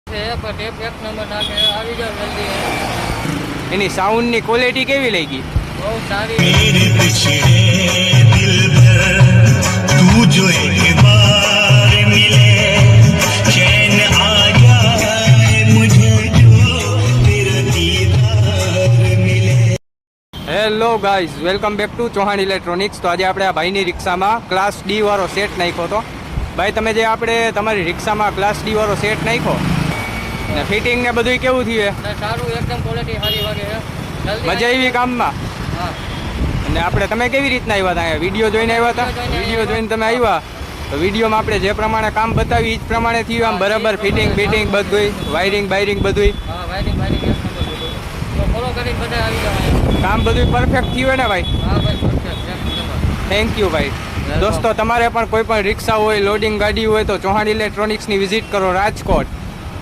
Tap એક number નાખે આવી જાવ જલ્દી. એની સાઉન્ડની ક્વોલિટી કેવી લાગી? બહુ સારી. मेरे पिछड़े दिल भर तू जो एक बार मिले चैन आ जाए मुझे जो तेरा दीदार मिले. Hello guys, welcome back to Chauhan electronics. તો આજે આપણે આ ભાઈની રિક્ષામાં ક્લાસ ડી વાળો સેટ નાખ્યો હતો. ભાઈ, તમે જે આપણે તમારી રિક્ષામાં ક્લાસ ડી વાળો સેટ નાખ્યો ને ફિટિંગ ને બધું કેવું થયું? સારું, એકદમ ક્વોલિટી સારી વાગે છે. જલ્દી મજા આવી કામમાં? હા. અને આપણે તમે કેવી રીતના આવ્યા હતા? અહીંયા વિડીયો જોઈને આવ્યા હતા? વિડીયો જોઈને તમે આવ્યા તો વિડીયોમાં આપણે જે પ્રમાણે કામ બતાવી એ જ પ્રમાણે થયું આમ બરાબર? ફિટિંગ બધું, વાયરિંગ બધું હા, વાયરિંગ એક નંબર બધું. તો ફોલો કરીને બધા આવી જવાય. કામ બધું પરફેક્ટ થયું ને ભાઈ? હા ભાઈ, પરફેક્ટ એક નંબર. થેન્ક યુ ભાઈ. દોસ્તો, તમારે પણ કોઈ પણ રિક્ષા હોય, લોડિંગ ગાડી હોય તો ચૌહાણ ઇલેક્ટ્રોનિક્સની વિઝિટ કરો રાજકોટ.